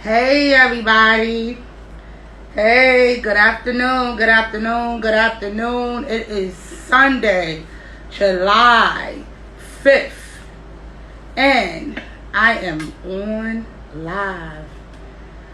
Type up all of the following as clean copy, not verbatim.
Hey everybody. Hey, good afternoon, good afternoon, good afternoon. It is Sunday, July 5th, and I am on live.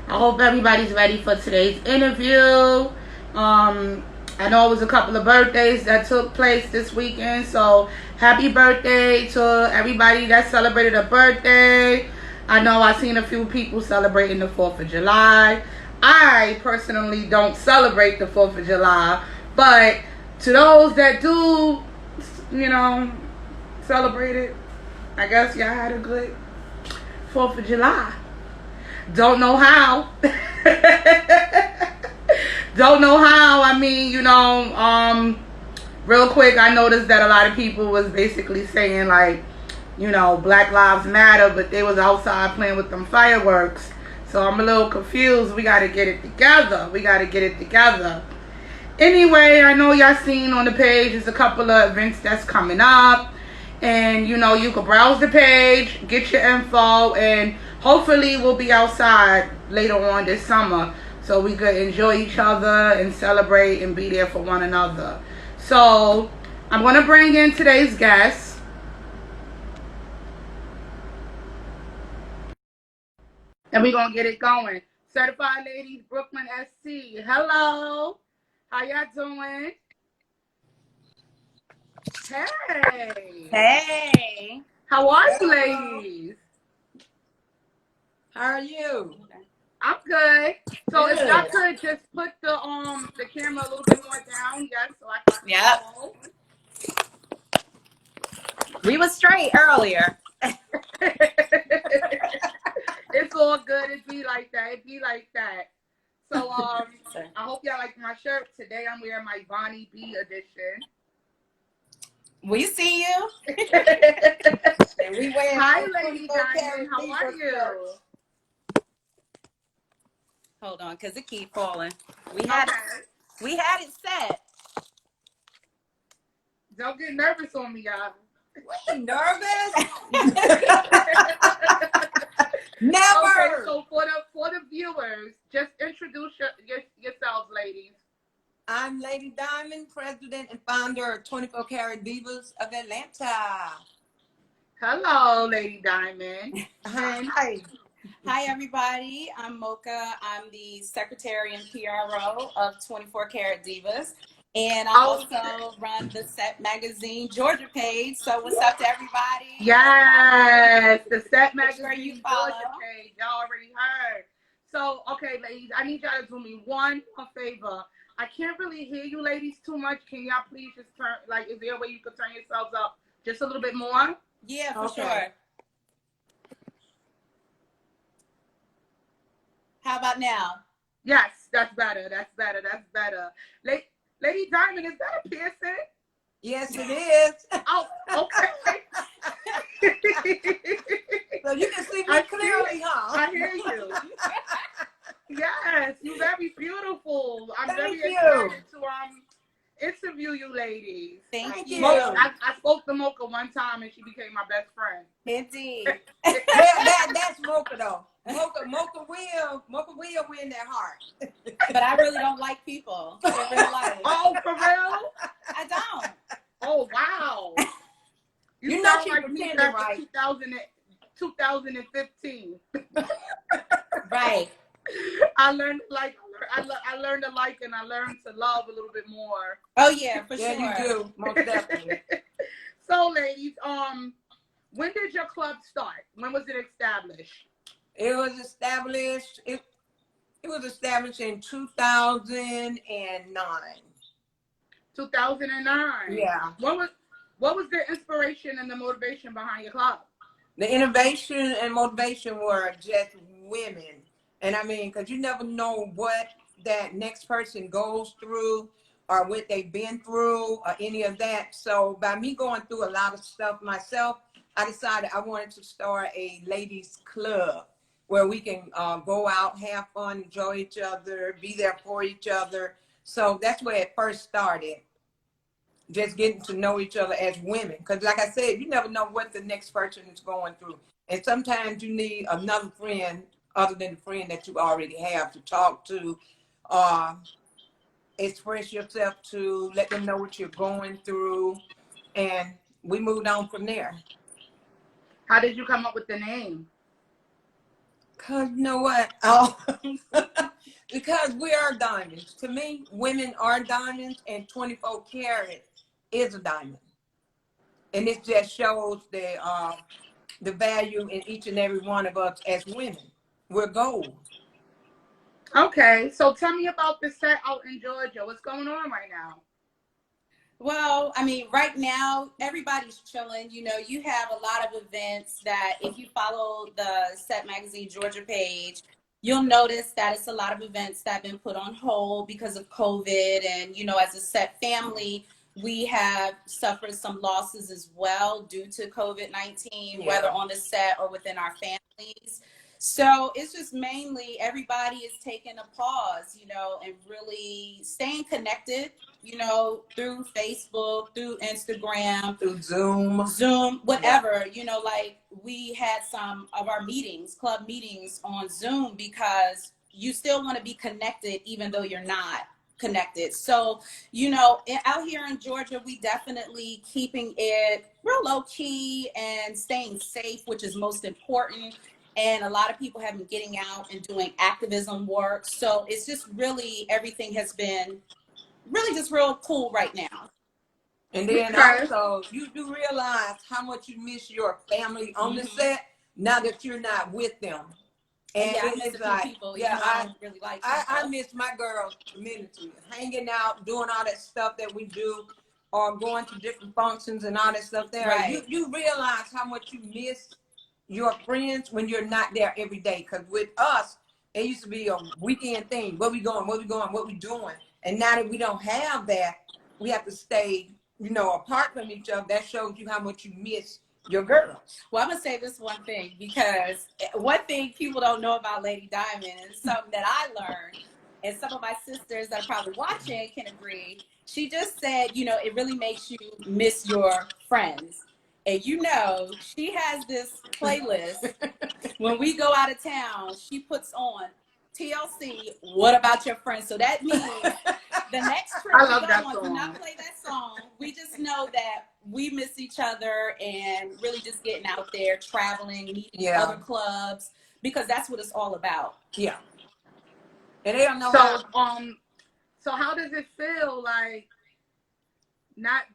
I hope everybody's ready for today's interview. I know it was a couple of birthdays that took place this weekend, so happy birthday to everybody that celebrated a birthday. I know I've seen a few people celebrating the 4th of July. I personally don't celebrate the 4th of July, but to those that do, you know, celebrate it, I guess y'all had a good 4th of July. Don't know how. Don't know how. I mean, real quick, I noticed that a lot of people was basically saying like, Black Lives Matter, but they was outside playing with them fireworks. So I'm a little confused. We got to get it together. We got to get it together. Anyway, I know y'all seen on the page there's a couple of events that's coming up. And, you can browse the page, get your info, and hopefully we'll be outside later on this summer so we could enjoy each other and celebrate and be there for one another. So I'm going to bring in today's guest. And we're going to get it going. Certified Ladies, Brooklyn SC. Hello. How y'all doing? Hey. Hey. How are you, ladies? How are you? I'm good. So if y'all could just put the camera a little bit more down, yes, so I can. Yep. We was straight earlier. It's all good. It be like that. It be like that. So I hope y'all like my shirt. Today I'm wearing my Bonnie B edition. We see you. And we wearing Hi, Lady Diamond. How are you? Hold on, cause it keep falling. We had it set. Don't get nervous on me, y'all. We nervous? Never. Okay, so for the viewers, just introduce yourselves, ladies. I'm Lady Diamond, president and founder of 24 Karat Divas of Atlanta. Hello, Lady Diamond. Hi. Hi, everybody. I'm Mocha. I'm the secretary and PRO of 24 Karat Divas. And I also run the Set Magazine Georgia page. So what's up to everybody? Yes, the Set Magazine you Georgia page. Y'all already heard. So, okay, ladies, I need y'all to do me one favor. I can't really hear you ladies too much. Can y'all please just turn, is there a way you could turn yourselves up just a little bit more? Yeah, for sure. How about now? Yes, that's better. That's better. That's better. Lady Diamond, is that a piercing? Yes, it is. Oh, okay. So you can see me clearly, huh? I hear you. Yes, you're very beautiful. I'm very Thank excited to interview you ladies. Thank you. I spoke to Mocha one time and she became my best friend. Indeed. That's Mocha though. Mocha will win that heart. But I really don't like people in real life. Oh, for real? I don't. Oh, wow. You know she like pretended, right? 2015. Right. I learned I learned to like and I learned to love a little bit more. Oh yeah, for sure. Yeah, you do, most definitely. So, ladies, when did your club start? When was it established? It was established. It was established in 2009. 2009. Yeah. What was the inspiration and the motivation behind your club? The innovation and motivation were just women. And I mean, because you never know what that next person goes through or what they've been through or any of that. So by me going through a lot of stuff myself, I decided I wanted to start a ladies club where we can go out, have fun, enjoy each other, be there for each other. So that's where it first started. Just getting to know each other as women. Because like I said, you never know what the next person is going through. And sometimes you need another friend other than the friend that you already have to talk to, express yourself to, let them know what you're going through, and we moved on from there. How did you come up with the name? Cause you know what? Oh, because we are diamonds. To me, women are diamonds, and 24 karat is a diamond. And it just shows the value in each and every one of us as women. We're gold. Okay, so tell me about the set out in Georgia. What's going on right now? Well, I mean, right now, everybody's chilling. You know, you have a lot of events that if you follow the Set Magazine Georgia page, you'll notice that it's a lot of events that have been put on hold because of COVID. And, you know, as a Set family, we have suffered some losses as well due to COVID-19, whether on the set or within our families. So it's just mainly everybody is taking a pause, you know, and really staying connected, you know, through Facebook, through Instagram, Through Zoom, whatever, you know, like we had some of our meetings, club meetings on Zoom, because you still want to be connected even though you're not connected. So, you know, out here in Georgia, we definitely keeping it real low key and staying safe, which is most important. And a lot of people have been getting out and doing activism work. So it's just really, everything has been really just real cool right now. And then also, you do realize how much you miss your family on the set now that you're not with them. And yeah, I miss a few people. Yeah, I really like. I miss my girls' community, hanging out, doing all that stuff that we do, or going to different functions and all that stuff there. Right. You realize how much you miss your friends when you're not there every day. Because with us, it used to be a weekend thing. Where we going? Where we going? What we doing? And now that we don't have that, we have to stay, you know, apart from each other. That shows you how much you miss your girls. Well, I'm gonna say this one thing, because one thing people don't know about Lady Diamond is something that I learned, and some of my sisters that are probably watching can agree. She just said, you know, it really makes you miss your friends. And you know, she has this playlist. When we go out of town, she puts on TLC, What About Your Friends? So that means the next trip we go on, do not play that song. We just know that we miss each other and really just getting out there, traveling, meeting other clubs, because that's what it's all about. Yeah. And they don't know so how does it feel like not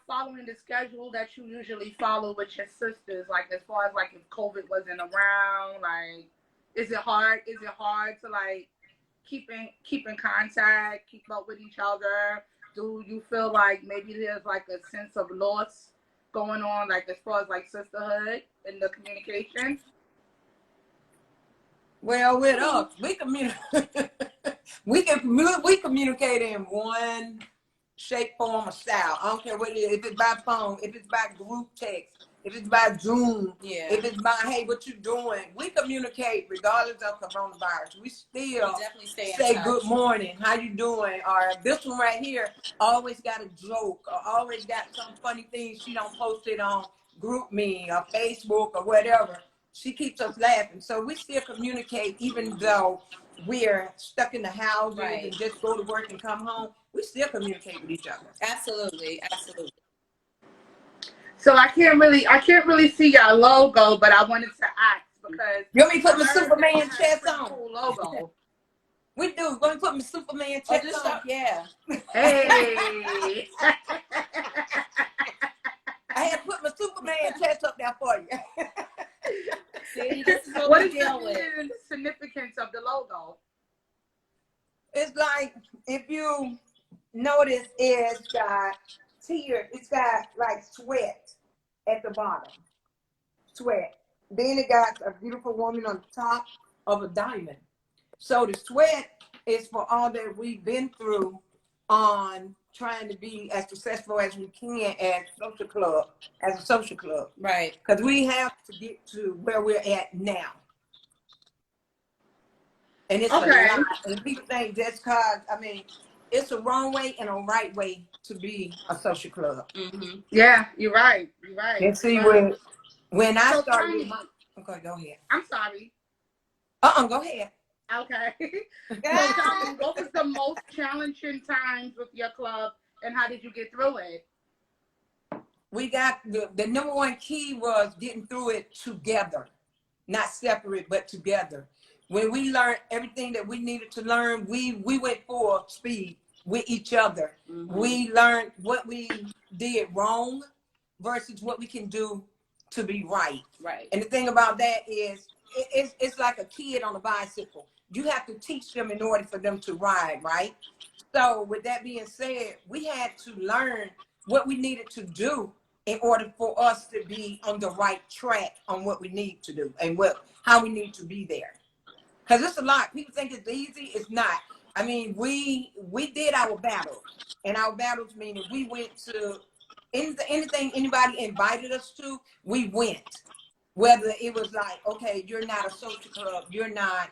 following the schedule that you usually follow with your sisters? Like, as far as like if COVID wasn't around, like, is it hard to like keep in contact, keep up with each other? Do you feel like maybe there's like a sense of loss going on, like as far as like sisterhood and the communication? Well, with us, we communicate in one shape, form, or style. I don't care what it is. If it's by phone, if it's by group text, if it's by Zoom, if it's by, hey, what you doing? We communicate regardless of coronavirus. We still say good morning, how you doing? Or this one right here always got a joke, or always got some funny thing she don't post it on GroupMe or Facebook or whatever. She keeps us laughing. So we still communicate even though we're stuck in the house and just go to work and come home. We still communicate with each other. Absolutely, absolutely. So I can't really see your logo, but I wanted to ask because you want me to put my Superman chest on? Cool logo. We do. Want me to put my Superman chest on? Yeah. Hey. I had to put my Superman chest up there for you. See, this is what is the significance of the logo? It's like, if you notice, it's got tears. It's got like sweat at the bottom. Sweat. Then it got a beautiful woman on the top of a diamond. So the sweat is for all that we've been through on trying to be as successful as we can as a social club. Right. Because we have to get to where we're at now. And it's a lot. And people think just because, I mean, it's a wrong way and a right way to be a social club. Mm-hmm. Yeah, you're right. You're right. And see, when I started, okay, go ahead. I'm sorry. Go ahead. Okay. So tell me, what was the most challenging times with your club, and how did you get through it? We got the number one key was getting through it together, not separate, but together. When we learned everything that we needed to learn, we went full speed with each other. Mm-hmm. We learned what we did wrong versus what we can do to be right. Right. And the thing about that is, it's like a kid on a bicycle. You have to teach them in order for them to ride, right? So with that being said, we had to learn what we needed to do in order for us to be on the right track on what we need to do and how we need to be there. Because it's a lot. People think it's easy. It's not. I mean, we did our battles, and our battles meaning we went to anything anybody invited us to, we went. Whether it was like, okay, you're not a social club, you're not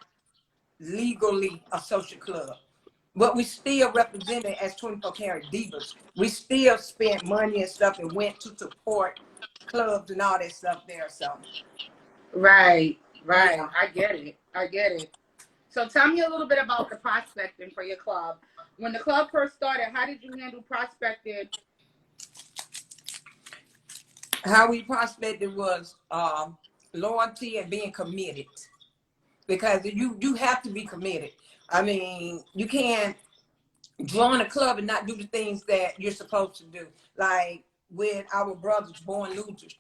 legally a social club, but we still represented as 24 Karat Divas. We still spent money and stuff and went to support clubs and all that stuff there. So, right. Yeah. I get it. So tell me a little bit about the prospecting for your club. When the club first started, how did you handle prospecting? How we prospected was loyalty and being committed, because you have to be committed. I mean, you can't join a club and not do the things that you're supposed to do. Like with our brothers, Born Losers,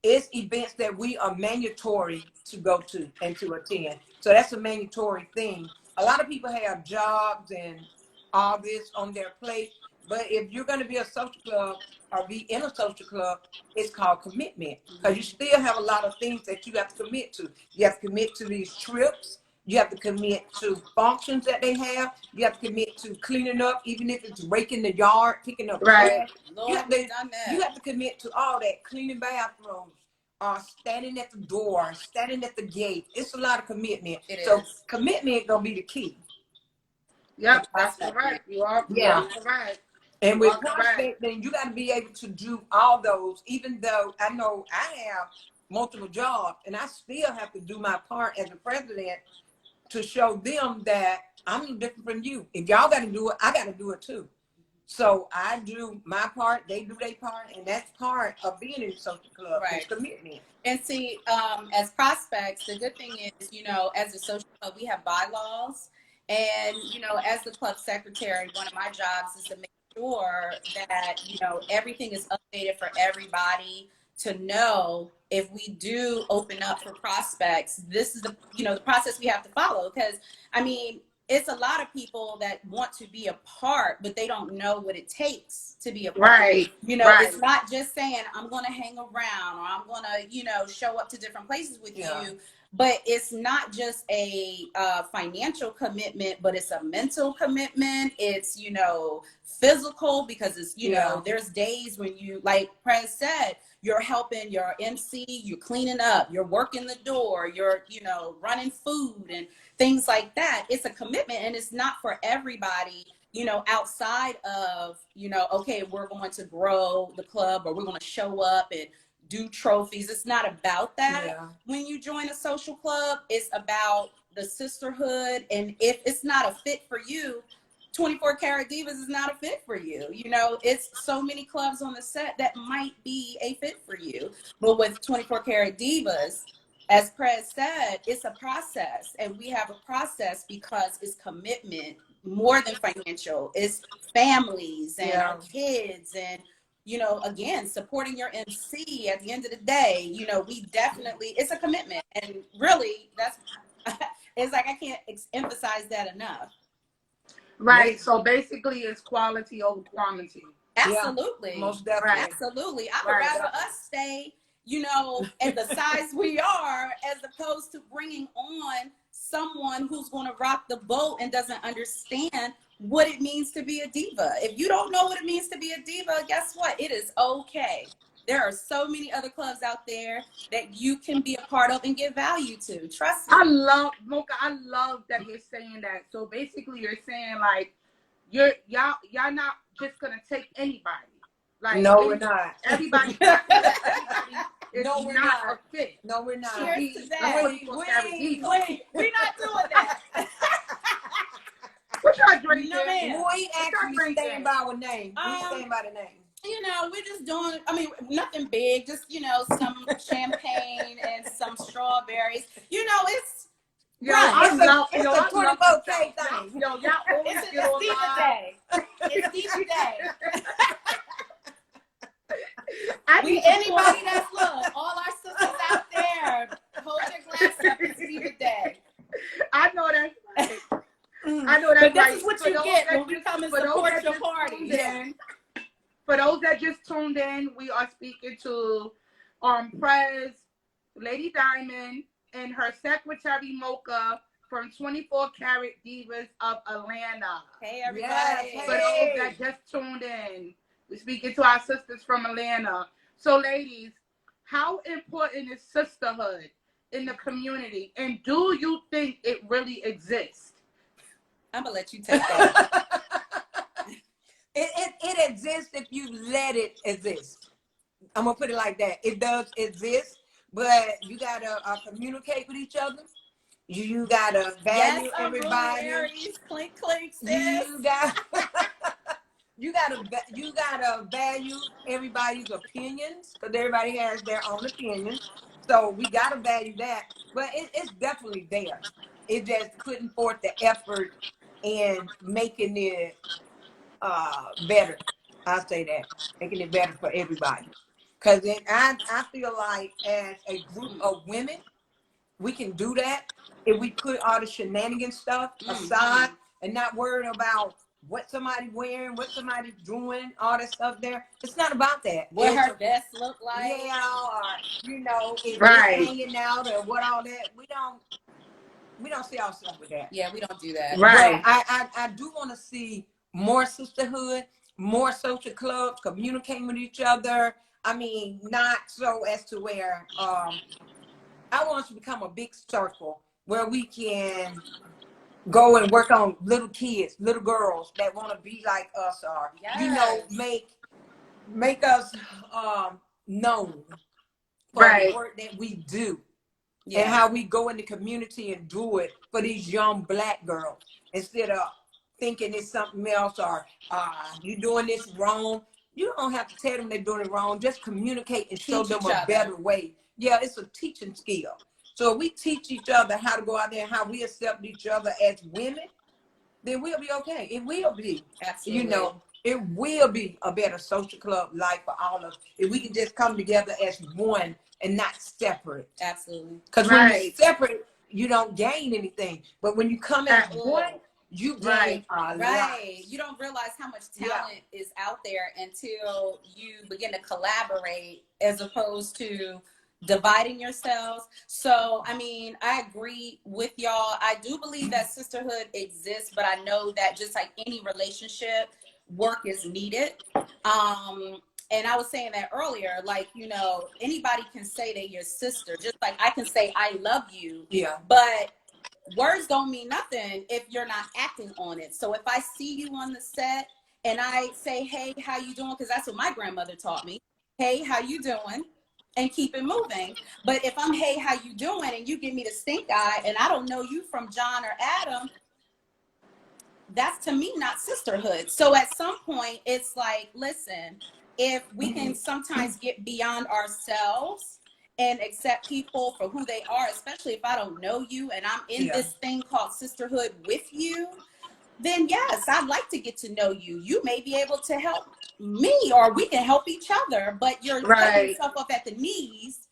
it's events that we are mandatory to go to and to attend. So that's a mandatory thing. A lot of people have jobs and all this on their plate, but if you're going to be a social club or be in a social club, it's called commitment, because you still have a lot of things that you have to commit to. You have to commit to these trips. You have to commit to functions that they have. You have to commit to cleaning up, even if it's raking the yard, picking up trash. You have to commit to all that, cleaning bathrooms, standing at the door, standing at the gate. It's a lot of commitment. So commitment gonna be the key. Yep, that's correct. You are correct. And with prospecting, you got to be able to do all those, even though I know I have multiple jobs and I still have to do my part as a president to show them that I'm different from you. If y'all got to do it, I got to do it too. So I do my part, they do their part, and that's part of being in the social club, is commitment. And see, as prospects, the good thing is, as a social club, we have bylaws. And, as the club secretary, one of my jobs is to make sure that, everything is updated for everybody to know if we do open up for prospects, this is the, the process we have to follow. Because, I mean, it's a lot of people that want to be a part, but they don't know what it takes to be a part. Right. It's not just saying, I'm going to hang around, or I'm going to, show up to different places with you. But it's not just a financial commitment, but it's a mental commitment. It's, physical, because it's, there's days when you, like Prez said, you're helping your MC, you're cleaning up, you're working the door, you're, running food and things like that. It's a commitment, and it's not for everybody, outside of, okay, we're going to grow the club, or we're going to show up and do trophies. It's not about that. When you join a social club, it's about the sisterhood. And if it's not a fit for you, 24 Karat Divas is not a fit for you. It's so many clubs on the set that might be a fit for you. But with 24 Karat Divas, as Prez said, it's a process. And we have a process because it's commitment more than financial. It's families and our kids, and again, supporting your MC at the end of the day, we definitely, it's a commitment. And really, that's, it's like, I can't emphasize that enough. Right. So basically, it's quality over quantity. Absolutely. Yeah, most definitely. Absolutely. I would rather us stay, at the size we are, as opposed to bringing on someone who's going to rock the boat and doesn't understand what it means to be a diva. If you don't know what it means to be a diva, guess what? It is okay. There are so many other clubs out there that you can be a part of and give value to. Trust me. Mocha, I love that you're saying that. So basically you're saying, like, y'all not just gonna take anybody. Like, no, we're not. Everybody is no, not a fit. No, we're not. Cheers to that. Wait, we're not our name? We stand by the name. You know, we're just doing, I mean, nothing big, just, you know, some champagne and some strawberries. You know, it's it's a 24K thing. Y'all always it's get on Diva live. Day. It's Diva Day. Anybody that's, look, all our sisters out there, hold your glass up, it's Diva Day. I know that's right. I know that's but this right. is what you get when we come and support your party. For those that just tuned in, we are speaking to Prez, Lady Diamond, and her secretary Mocha from 24 Karat Divas of Atlanta. Hey everybody. Yes, For those that just tuned in, we're speaking to our sisters from Atlanta. So ladies, how important is sisterhood in the community? And do you think it really exists? I'm gonna let you take that. It exists if you let it exist. I'm gonna put it like that. It does exist, but you gotta communicate with each other. You gotta value everybody. Clink, clink, you gotta value everybody's opinions, because everybody has their own opinions. So we gotta value that. But it's definitely there. It's just putting forth the effort and making it better. I'll say that. Making it better for everybody. Because I feel like as a group of women, we can do that if we put all the shenanigans stuff aside and not worry about what somebody's wearing, what somebody's doing, all that stuff there. It's not about that. What her vest look like. Yeah, or, you know, if it's hanging out or what all that. We don't see ourselves with that. Yeah, we don't do that. Right. But I do want to see more sisterhood, more social clubs, communicating with each other. I mean, not so as to where I want us to become a big circle where we can go and work on little kids, little girls that want to be like us, or you know, make us known for the work that we do. And how we go in the community and do it for these young Black girls instead of thinking it's something else, or you doing this wrong. You don't have to tell them they're doing it wrong. Just communicate and show them a better way. Yeah, it's a teaching skill. So if we teach each other how to go out there and how we accept each other as women, then we'll be okay. It will be. Absolutely. You know, it will be a better social club life for all of us if we can just come together as one and not separate. Absolutely. Because when you're separate, you don't gain anything. But when you come as one, you gain a lot. You don't realize how much talent is out there until you begin to collaborate as opposed to dividing yourselves. So, I mean, I agree with y'all. I do believe that sisterhood exists, but I know that just like any relationship, work is needed. And I was saying that earlier, like, you know, anybody can say they're your sister, just like I can say I love you. Yeah. But words don't mean nothing if you're not acting on it. So if I see you on the set and I say, hey, how you doing? Because that's what my grandmother taught me. Hey, how you doing? And keep it moving. But if I'm, hey, how you doing? And you give me the stink eye and I don't know you from John or Adam, that's to me not sisterhood. So at some point, it's like, listen, if we can sometimes get beyond ourselves and accept people for who they are, especially if I don't know you and I'm in this thing called sisterhood with you, then yes, I'd like to get to know you. You may be able to help me or we can help each other, but you're putting yourself up at the knees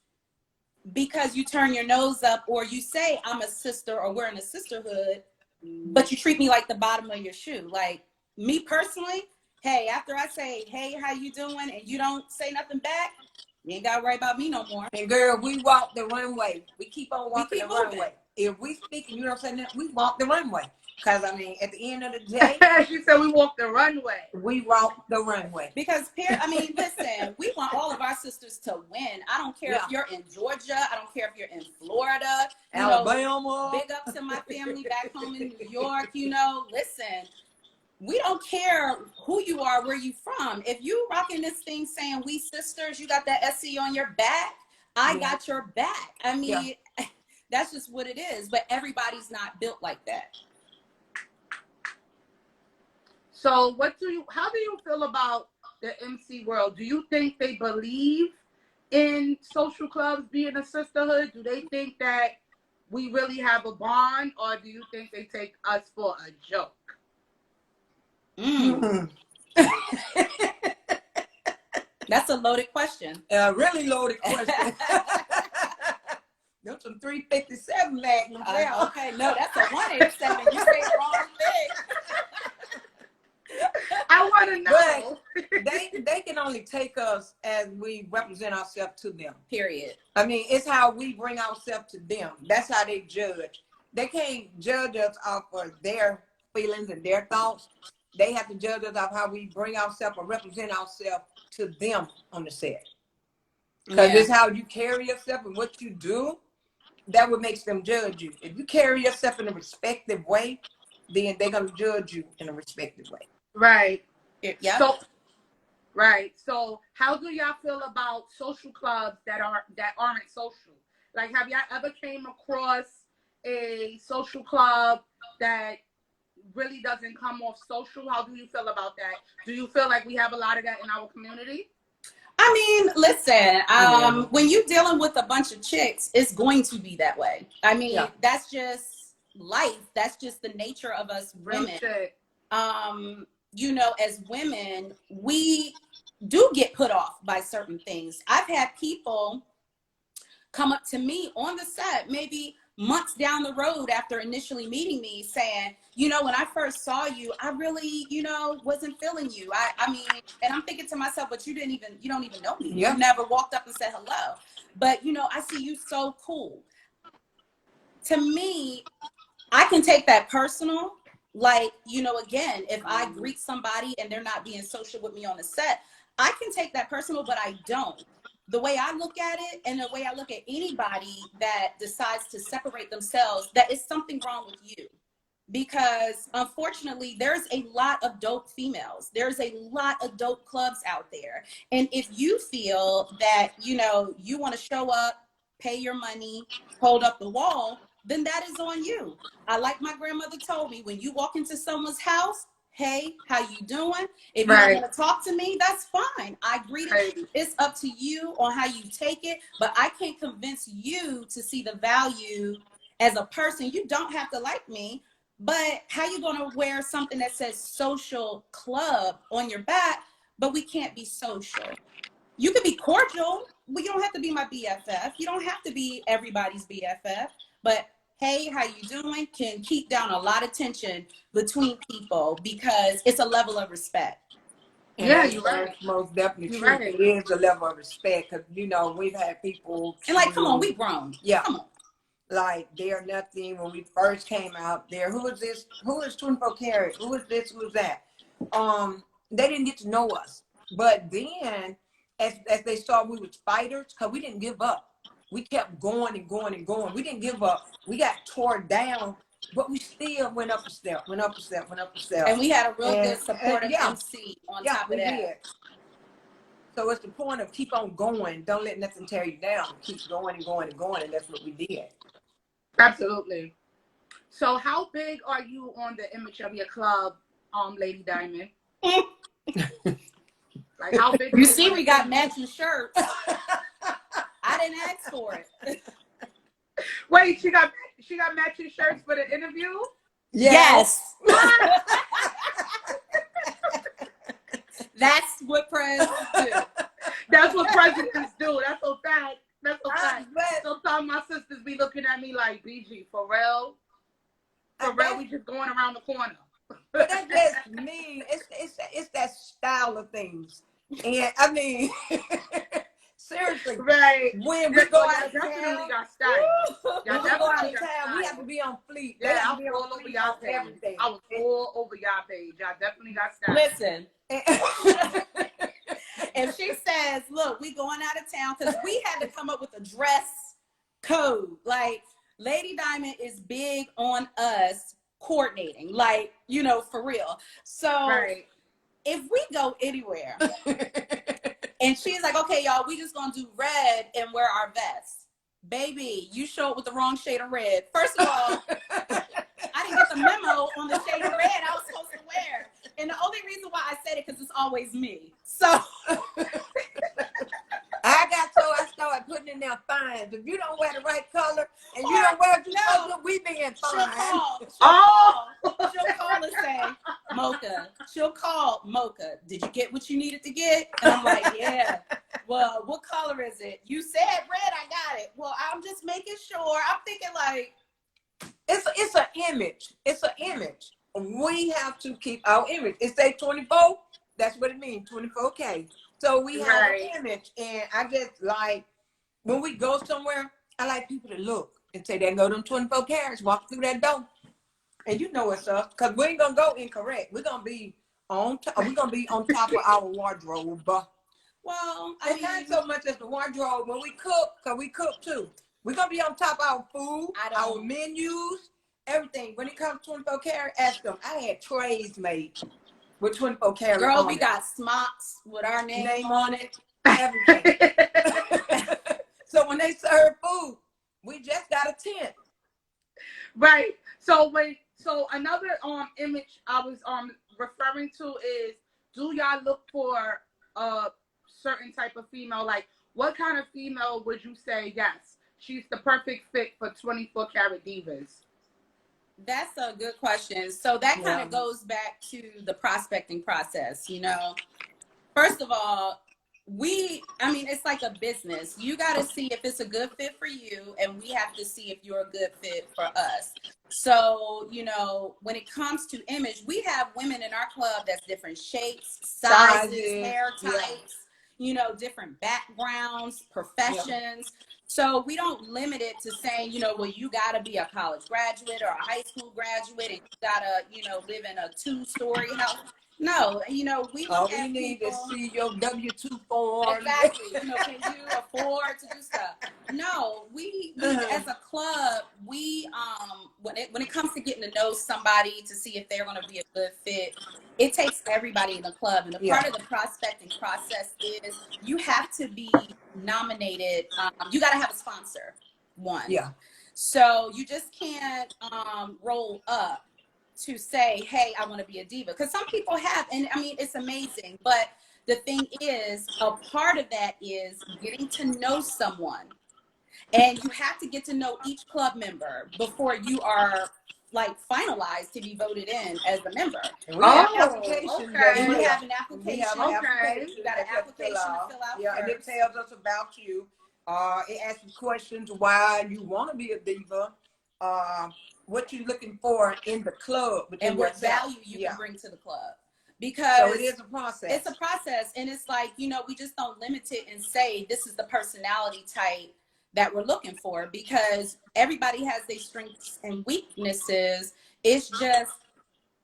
because you turn your nose up or you say I'm a sister or we're in a sisterhood, but you treat me like the bottom of your shoe. Like me personally, hey, after I say, hey, how you doing? And you don't say nothing back, you ain't got to worry about me no more. And girl, we walk the runway. We keep on walking the runway. If we speak and you don't say nothing, we walk the runway. Because, I mean, at the end of the day. She said we walk the runway. We walk the runway. Because, I mean, listen, we want all of our sisters to win. I don't care if you're in Georgia. I don't care if you're in Florida. Alabama. Big up to my family back home in New York. You know, listen. We don't care who you are, where you from. If you rocking this thing saying we sisters, you got that SC on your back, I got your back. I mean, that's just what it is. But everybody's not built like that. So how do you feel about the MC world? Do you think they believe in social clubs being a sisterhood? Do they think that we really have a bond, or do you think they take us for a joke? That's a loaded question. A really loaded question. Those some 357 magnums. Okay, no, that's a 187. You say the wrong thing. I want to know. But they can only take us as we represent ourselves to them. Period. I mean, it's how we bring ourselves to them. That's how they judge. They can't judge us off of their feelings and their thoughts. They have to judge us off how we bring ourselves or represent ourselves to them on the set. Because it's how you carry yourself and what you do that what makes them judge you. If you carry yourself in a respective way, then they're going to judge you in a respective way. Right. Yeah. So how do y'all feel about social clubs that aren't social? Like, have y'all ever came across a social club that really doesn't come off social? How do you feel about that? Do you feel like we have a lot of that in our community? I mean, listen, when you're dealing with a bunch of chicks, it's going to be that way. I mean, that's just life. That's just the nature of us women. You know, as women, we do get put off by certain things. I've had people come up to me on the set, maybe months down the road after initially meeting me, saying, you know, when I first saw you, I really, you know, wasn't feeling you. I mean, and I'm thinking to myself, but you don't even know me. You never walked up and said hello. But, you know, I see you so cool. To me, I can take that personal. Like, you know, again, if I greet somebody and they're not being social with me on the set, I can take that personal, but I don't. The way I look at it, and the way I look at anybody that decides to separate themselves, that is something wrong with you. Because unfortunately, there's a lot of dope females. There's a lot of dope clubs out there. And if you feel that, you know, you want to show up, pay your money, hold up the wall, then that is on you. I like my grandmother told me, when you walk into someone's house, hey, how you doing? If you don't want to talk to me, that's fine. I greeted you. It's up to you on how you take it, but I can't convince you to see the value as a person. You don't have to like me, but how you going to wear something that says social club on your back, but we can't be social? You could be cordial, but you don't have to be my BFF. You don't have to be everybody's BFF, but hey, how you doing can keep down a lot of tension between people, because it's a level of respect. And you're right. Most definitely true. It is a level of respect, because, you know, we've had people. And like, come on, we grown. Yeah. Come on. Like, they're nothing when we first came out there. Who is this? Who is 24 Karat? Who is this? Who is that? They didn't get to know us. But then, as they saw we was fighters, because we didn't give up. We kept going and going and going. We didn't give up. We got torn down, but we still went up a step, went up a step, went up a step. And we had a real good supportive MC on top of that. Did. So it's the point of keep on going. Don't let nothing tear you down. Keep going and going and going, and that's what we did. Absolutely. So how big are you on the image of your club, Lady Diamond? Like, how big? You see, we got matching shirts. I didn't ask for it. Wait, she got matching shirts for the interview? Yes. That's what presidents do. That's what presidents do. That's a fact. That's a fact. Sometimes my sisters be looking at me like, BG, for real? For real, we just going around the corner. But that's just me. It's that style of things. And I mean, seriously, right? When we go out of definitely town, got style. When we go out of town, we have to be on fleek. Yeah, I was all over y'all page. Everything. I was all over y'all page. Y'all definitely got style. Listen. If she says, look, we going out of town, because we had to come up with a dress code. Like, Lady Diamond is big on us coordinating, like, you know, for real. So if we go anywhere and she's like, okay, y'all, we just gonna do red and wear our vests. Baby, you show up with the wrong shade of red. First of all, I didn't get the memo on the shade of red I was supposed to wear. And the only me. So I started putting in there fines. If you don't wear the right color and you don't wear what you're supposed to, we being she'll fined. she'll call and say, Mocha, she'll call Mocha, did you get what you needed to get? And I'm like, yeah. Well, what color is it? You said red, I got it. Well, I'm just making sure. I'm thinking like, it's an image. It's an image. We have to keep our image. It say 24. That's what it means, 24K. So we have an image, and I just like when we go somewhere, I like people to look and say they go them 24 carats, walk through that door, and you know it's us, because we ain't gonna go incorrect. We're gonna be on top. We're gonna be on top of our wardrobe. well, I mean, not so much as the wardrobe when we cook, because we cook too. We're gonna be on top of our food, our menus, everything. When it comes to 24 karat, ask them. I had trays made with 24 karat. Girl, we got smocks with our name on it. Everything. So when they serve food, we just got a tent. Right. So another image I was referring to is, do y'all look for a certain type of female? Like, what kind of female would you say, yes, she's the perfect fit for 24 karat divas? That's a good question. So that kind of goes back to the prospecting process, you know. First of all, it's like a business. You got to see if it's a good fit for you, and we have to see if you're a good fit for us. So, you know, when it comes to image, we have women in our club that's different shapes, sizes, hair types, you know, different backgrounds, professions. So we don't limit it to saying, you know, well, you got to be a college graduate or a high school graduate, and you got to, you know, live in a 2-story house. No, you know, we look at need people, to see your W-2 form. Exactly. You know, can you afford to do stuff? No, we as a club, we when it comes to getting to know somebody to see if they're going to be a good fit, it takes everybody in the club. And part of the prospecting process is you have to be nominated. You got to have a sponsor. One. Yeah. So you just can't roll up to say, hey, I want to be a diva. Because some people have, and I mean, it's amazing. But the thing is, a part of that is getting to know someone. And you have to get to know each club member before you are like finalized to be voted in as a member. And we have applications. And we have an application. You got an application to fill out and it tells us about you. It asks you questions why you want to be a diva. What you're looking for in the club, and what value you can bring to the club. Because so it is a process. It's a process, and it's like, you know, we just don't limit it and say this is the personality type that we're looking for, because everybody has their strengths and weaknesses. It's just,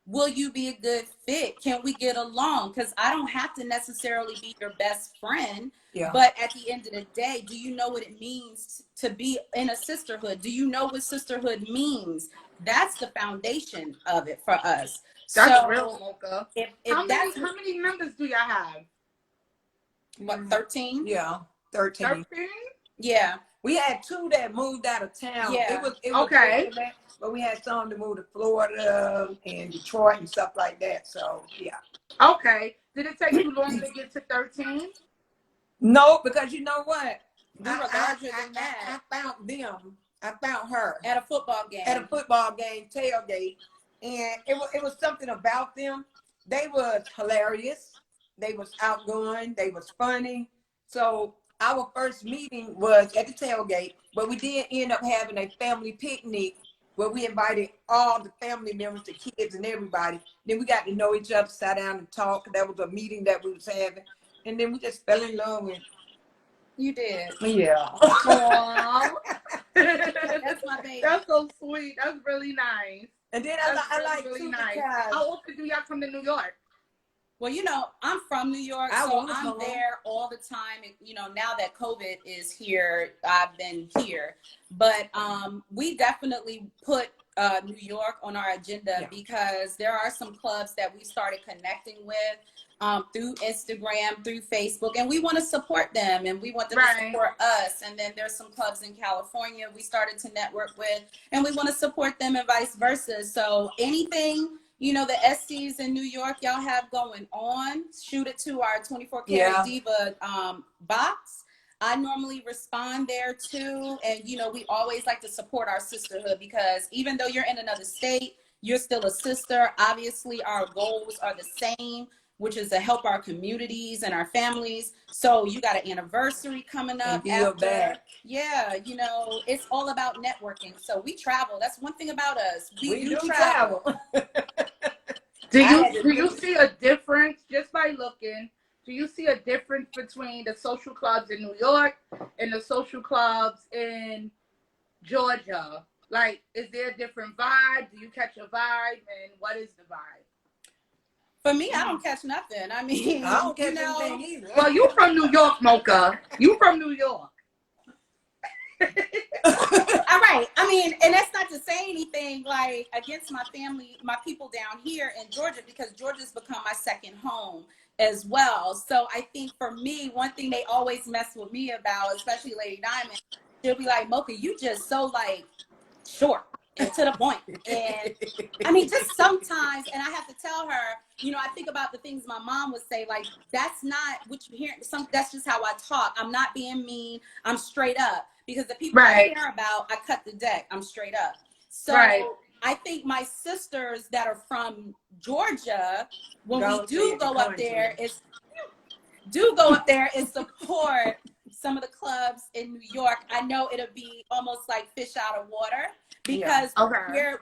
will you be a good fit? Can we get along? Because I don't have to necessarily be your best friend. But at the end of the day, do you know what it means to be in a sisterhood? Do you know what sisterhood means? That's the foundation of it for us. That's real, Mocha. How many members do y'all have? What, 13? Yeah, 13. 13? Yeah. We had 2 that moved out of town. Yeah. It was okay. But we had some to move to Florida and Detroit and stuff like that. So, yeah. Okay. Did it take you long to get to 13? No, because you know what? I found them. I found her at a football game. Tailgate, and it was something about them. They was hilarious. They was outgoing. They was funny. So our first meeting was at the tailgate, but we did end up having a family picnic where we invited all the family members, the kids, and everybody. Then we got to know each other, sat down and talked. That was a meeting that we was having. And then we just fell in love with. You did. Yeah. That's my baby. That's so sweet. That's really nice. And then I like really nice. How often do y'all come to New York? Well, you know, I'm from New York, so I'm there all the time. And, you know, now that COVID is here, I've been here. But we definitely put New York on our agenda because there are some clubs that we started connecting with through Instagram, through Facebook, and we want to support them and we want them to support us. And then there's some clubs in California we started to network with, and we want to support them and vice versa. So anything you know, the SCs in New York y'all have going on, shoot it to our 24 Karat Diva box. I normally respond there too. And, you know, we always like to support our sisterhood, because even though you're in another state, you're still a sister. Obviously, our goals are the same, which is to help our communities and our families. So you got an anniversary coming up after. Yeah, you know, it's all about networking. So we travel. That's one thing about us. We do travel. Do you see a difference just by looking? Do you see a difference between the social clubs in New York and the social clubs in Georgia? Like, is there a different vibe? Do you catch a vibe? And what is the vibe? For me, I don't catch nothing. I mean, I don't catch anything either. Well, you from New York, Mocha. You from New York. All right. I mean, and that's not to say anything like against my family, my people down here in Georgia, because Georgia's become my second home as well. So I think for me, one thing they always mess with me about, especially Lady Diamond, she'll be like, Mocha, you just so like short and to the point. And I mean, just sometimes, and I have to tell her, you know, I think about the things my mom would say, like, that's not what you hear. That's just how I talk. I'm not being mean. I'm straight up, because the people I care about, I cut the deck. I'm straight up. So I think my sisters that are from Georgia, when we do go up there and support some of the clubs in New York, I know it'll be almost like fish out of water, because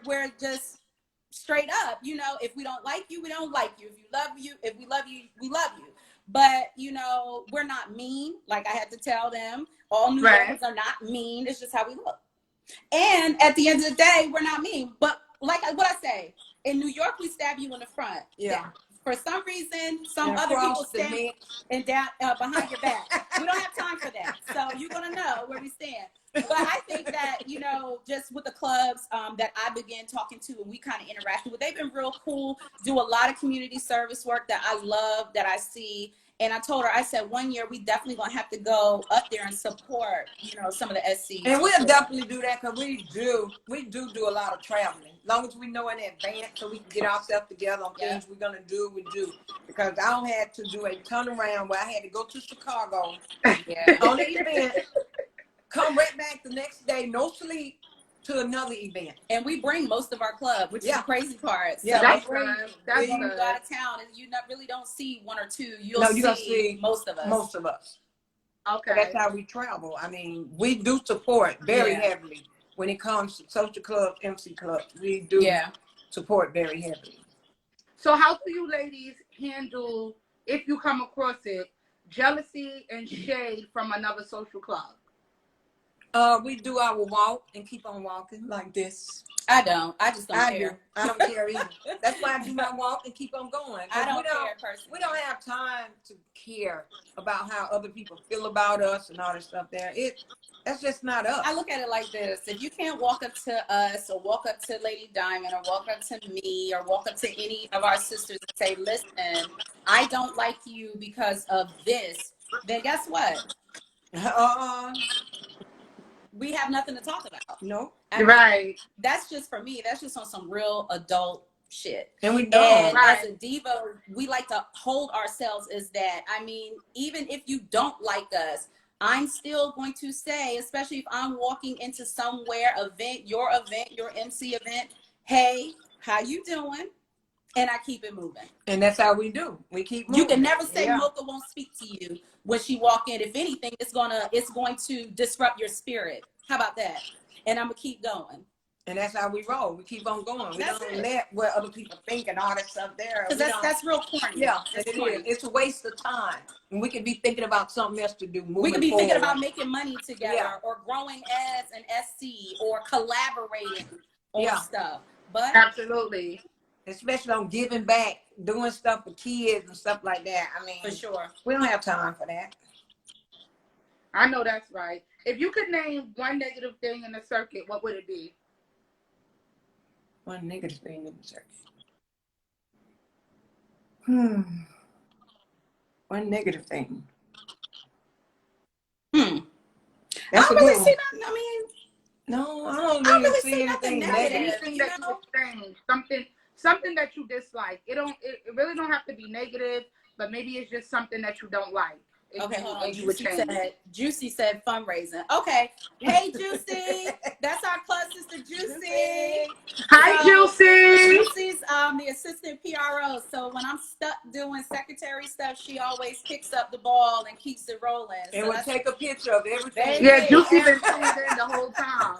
we're just straight up. You know, if we don't like you, we don't like you. If we love you, we love you. But, you know, we're not mean. Like I had to tell them, all New Yorkers are not mean. It's just how we look. And at the end of the day, we're not mean. But like what I say, in New York, we stab you in the front. Yeah. For some reason, some other people stand and down behind your back. We don't have time for that. So you're going to know where we stand. But I think that, you know, just with the clubs that I began talking to and we kind of interacted with, they've been real cool, do a lot of community service work that I love, that I see. And I told her, I said, one year we definitely going to have to go up there and support, you know, some of the SCs. And we'll definitely do that, because we do a lot of traveling. As long as we know in advance, so we can get ourselves together on things we're going to do, we do. Because I don't have to do a turnaround where I had to go to Chicago on the event, come right back the next day, no sleep, to another event. And we bring most of our club, which is the crazy part. So That's when you go out of town and you really don't see one or two, you'll see most of us. Most of us. Okay. That's how we travel. I mean, we do support very heavily when it comes to social clubs, MC clubs. We do support very heavily. So how do you ladies handle, if you come across it, jealousy and shade from another social club? We do our walk and keep on walking like this. I don't. I just don't care. I don't care either. That's why I do my walk and keep on going. I don't care personally. We don't have time to care about how other people feel about us and all this stuff there. That's just not us. I look at it like this. If you can't walk up to us or walk up to Lady Diamond or walk up to me or walk up to any of our sisters and say, listen, I don't like you because of this, then guess what? We have nothing to talk about. No. Right. That's just for me. That's just on some real adult shit. And we don't. And as a diva, we like to hold ourselves as that. I mean, even if you don't like us, I'm still going to say, especially if I'm walking into somewhere, your MC event, hey, how you doing? And I keep it moving. And that's how we do. We keep moving. You can never say Mocha won't speak to you when she walk in. If anything, it's going to disrupt your spirit. How about that? And I'm going to keep going. And that's how we roll. We keep on going. We don't let what other people think and all that stuff there. Because that's real corny. Yeah, it is. It's a waste of time. And we could be thinking about something else to do. We could be thinking about making money together or growing as an SC or collaborating on stuff. But absolutely. Especially on giving back, doing stuff for kids and stuff like that. I mean, for sure. We don't have time for that. I know that's right. If you could name one negative thing in the circuit, what would it be? One negative thing in the circuit. One negative thing. That's I don't really see nothing. I mean, no, I don't really see anything negative. Anything that you would change, something that you dislike. It really don't have to be negative, but maybe it's just something that you don't like. Okay, hold on. You would change. Juicy said fundraising. Okay. Hey, Juicy. That's our club sister, Juicy. Hi, Juicy. Juicy's the assistant PRO. So when I'm stuck doing secretary stuff, she always picks up the ball and keeps it rolling. And so we'll take a picture of everything. Yeah, Juicy been tuned in the whole time.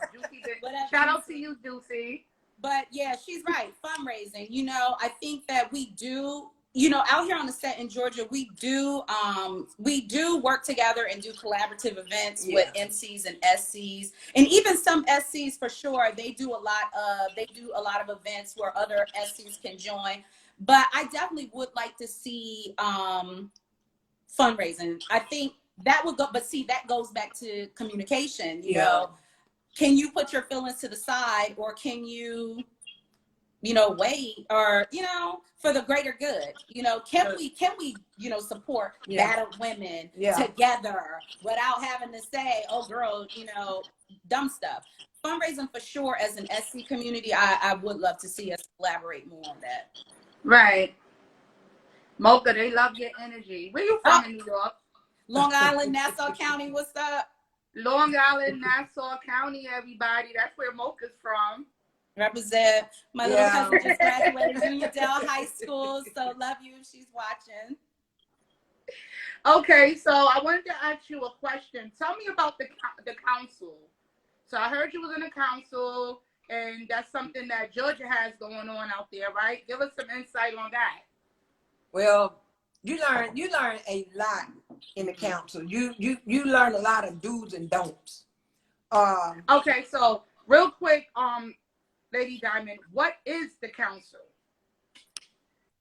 Shout out to you, Juicy. But yeah, she's right. Fundraising. You know, I think that we do. You know, out here on the set in Georgia, we do work together and do collaborative events with MCs and SCs, and even some SCs for sure. They do a lot of events where other SCs can join. But I definitely would like to see fundraising. I think that would go, but see, that goes back to communication. You know, can you put your feelings to the side, or can you wait, or, for the greater good, can we, support battered women together without having to say, oh girl, dumb stuff. Fundraising for sure. As an SC community, I would love to see us collaborate more on that. Right. Mocha, they love your energy. Where you from in New York? Long Island, Nassau County. What's up? Long Island, Nassau County, everybody. That's where Mocha's from. Represent. My little cousin just graduated Uniondale High School, so love you if she's watching. Okay, so I wanted to ask you a question. Tell me about the council. So I heard you was in the council, and that's something that Georgia has going on out there, right? Give us some insight on that. Well, you learn a lot in the council. You learn a lot of do's and don'ts. Okay, so real quick, Lady Diamond, what is the council?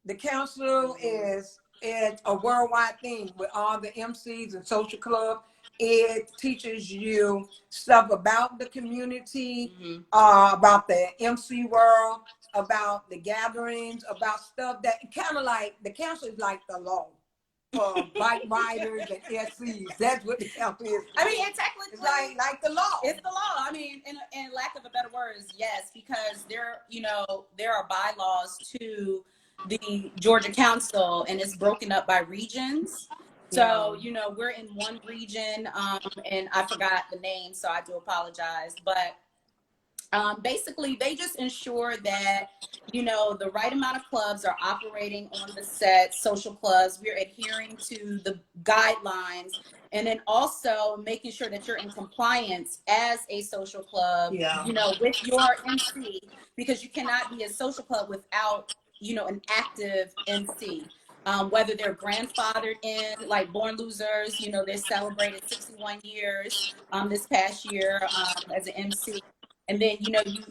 The council is a worldwide thing with all the MCs and social club. It teaches you stuff about the community, about the MC world, about the gatherings, about stuff that kind of like, the council is like the law for bike riders and SCs. That's what the council is. I mean, technically, it's like the law. It's the law. I mean, in lack of a better words, yes, because there are bylaws to the Georgia Council, and it's broken up by regions. So, we're in one region, and I forgot the name, so I do apologize. But basically, they just ensure that, the right amount of clubs are operating on the set, social clubs. We're adhering to the guidelines, and then also making sure that you're in compliance as a social club, with your MC, because you cannot be a social club without, an active MC. Whether they're grandfathered in, like Born Losers, they celebrated 61 years this past year as an MC. And then,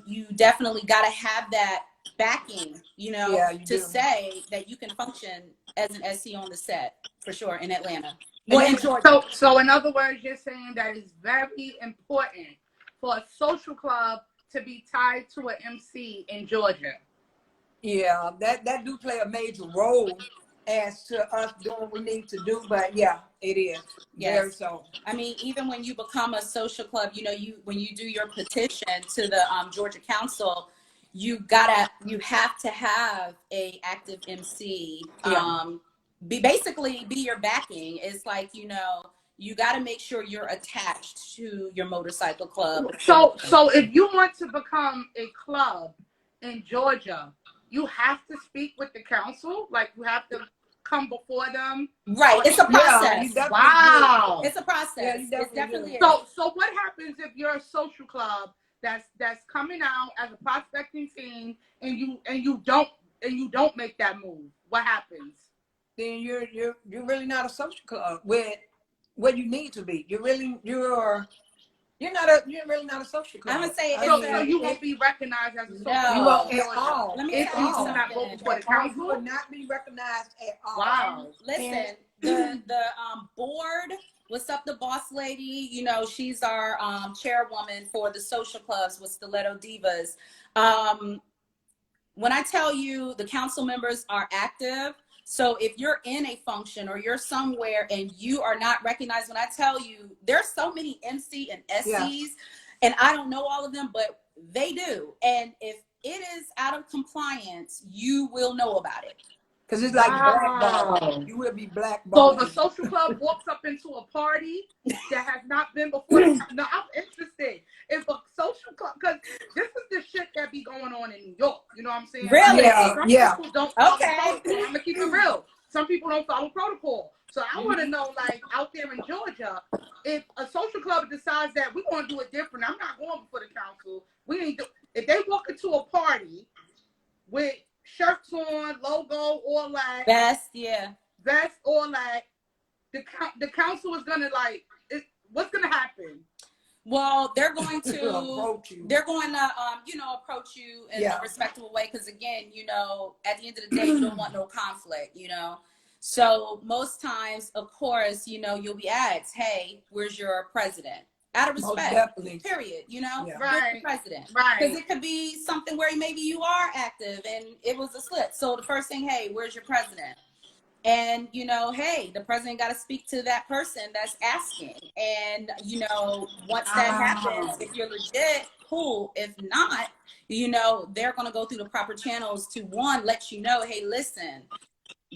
you definitely got to have that backing, to say that you can function as an SC on the set, for sure, in Atlanta. Well, in Georgia. So in other words, you're saying that it's very important for a social club to be tied to an MC in Georgia. Yeah, that do play a major role as to us doing what we need to do, but yeah, it is. Yes. Very so. I mean, even when you become a social club, when you do your petition to the Georgia Council, you have to have a active MC. Be your backing. It's like, you got to make sure you're attached to your motorcycle club. So if you want to become a club in Georgia, you have to speak with the council. Like, you have to come before them. Right. It's a process. Wow. It's a process. Yeah, it's definitely So what happens if you're a social club that's coming out as a prospecting team and you don't make that move? What happens? Then you're really not a social club with what you need to be. You're really not a social club. I'm gonna say so you won't be recognized as a social club. You won't at all. Let me tell you something. You will not be recognized at all. Wow. Listen, the board. What's up, the boss lady? She's our chairwoman for the social clubs with Stiletto Divas. When I tell you the council members are active, so if you're in a function or you're somewhere and you are not recognized, when I tell you, there's so many MC and SCs, and I don't know all of them, but they do. And if it is out out of compliance, you will know about it. Because it's like Wow. blackball. You will be So blackballed. the social club walks up into a party that has not been before. No, I'm interested. If a social club, because this is the shit that be going on in New York. You know what I'm saying? Really? Yeah, Some yeah. people don't follow Okay. protocol. I'm gonna keep it real. Some people don't follow protocol. So I want to know, like, out there in Georgia, if a social club decides that we're gonna do it different, I'm not going before the council. We ain't do. If they walk into a party with shirts on, logo, all that, Best, yeah. vest, all that, the council is gonna like, what's gonna happen? Well, they're going to Approach you. approach you in a respectable way, because again, at the end of the day, you don't want no conflict, So most times, of course, you'll be asked, hey, where's your president? Out of respect, definitely. Period, Right. Where's the president? Right. Because it could be something where maybe you are active and it was a slip. So the first thing, hey, where's your president? And, hey, the president got to speak to that person that's asking. And, once that happens, if you're legit, cool. If not, they're going to go through the proper channels to, one, let you know, hey, listen,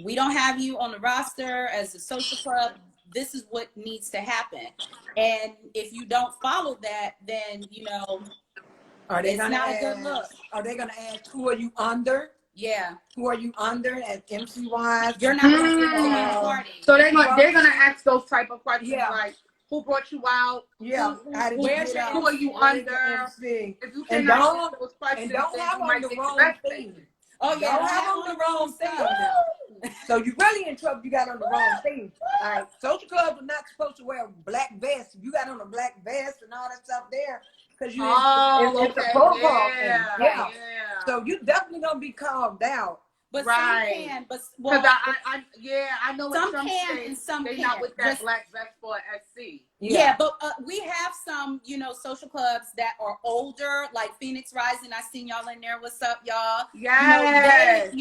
we don't have you on the roster as a social club. This is what needs to happen. And if you don't follow that, then, it's not a good look. Are they going to ask, who are you under? Yeah. Who are you under as MC wise? You're not going to get to the party. So they're gonna ask those type of questions, Yeah. like, who brought you out? Yeah. Who are you under? If you And cannot don't- answer those questions, And don't then have you on might the get wrong arrested. thing. Oh, yeah. Don't have on the wrong thing. So you really in trouble. You got on the wrong thing. All right. Social clubs are not supposed to wear black vests. You got on a black vest and all that stuff there because you. It's a protocol thing. Yeah. So you definitely gonna be called out. But Right. some can, but Because I know some in some can states, and some they can't. not with that black vest for SC. Yeah, but we have some, social clubs that are older, like Phoenix Rising. I seen y'all in there. What's up, y'all? Yes.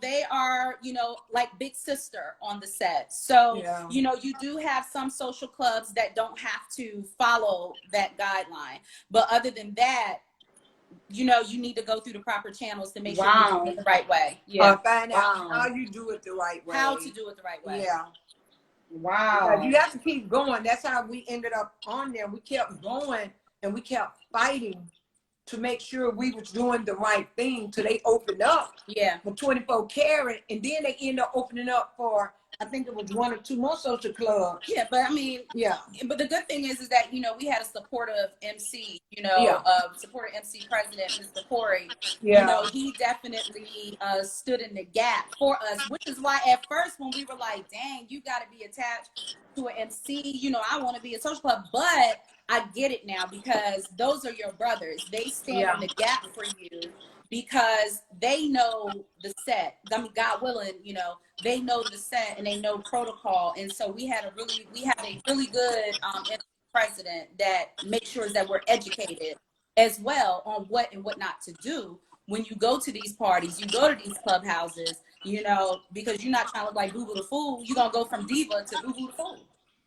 They are, like Big Sister on the set. So, you do have some social clubs that don't have to follow that guideline. But other than that, you need to go through the proper channels to make sure you're doing it the right way. Yeah. Find out how you do it the right way. How to do it the right way. Yeah. Wow. Because you have to keep going. That's how we ended up on there. We kept going and we kept fighting to make sure we was doing the right thing till they opened up for 24 karat, and then they end up opening up for, I think it was 1 or 2 more social clubs. Yeah, but I mean, but the good thing is that, we had a supportive MC, supportive MC president, Mr. Corey. He definitely stood in the gap for us, which is why at first when we were like, dang, you got to be attached to an MC, I want to be a social club, but I get it now because those are your brothers. They stand in the gap for you because they know the set. I mean, God willing, they know the set and they know protocol. And so we have a really good president that makes sure that we're educated as well on what and what not to do when you go to these parties, you go to these clubhouses, because you're not trying to look like Boo Boo the Fool. You're going to go from diva to Boo Boo the Fool.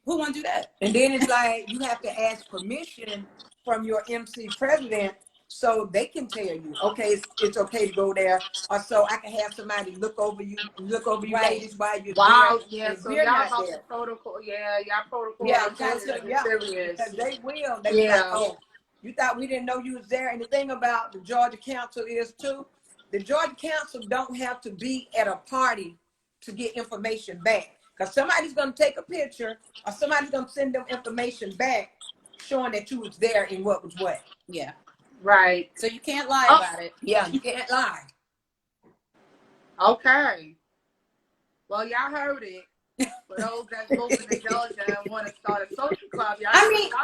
Who want to do that? And then it's like you have to ask permission from your MC president so they can tell you, okay, it's okay to go there, or so I can have somebody look over you ladies while you're there. Yeah, so y'all about the protocol. Yeah, y'all protocol. Serious. Because they will. They be like, oh, you thought we didn't know you was there. And the thing about the Georgia Council is too, the Georgia Council don't have to be at a party to get information back. Because somebody's going to take a picture or somebody's going to send them information back showing that you was there and what was what. Yeah. Right. So you can't lie about it. Yeah, you can't lie. Okay. Well, y'all heard it. For those that's moving to Georgia and want to start a social club, y'all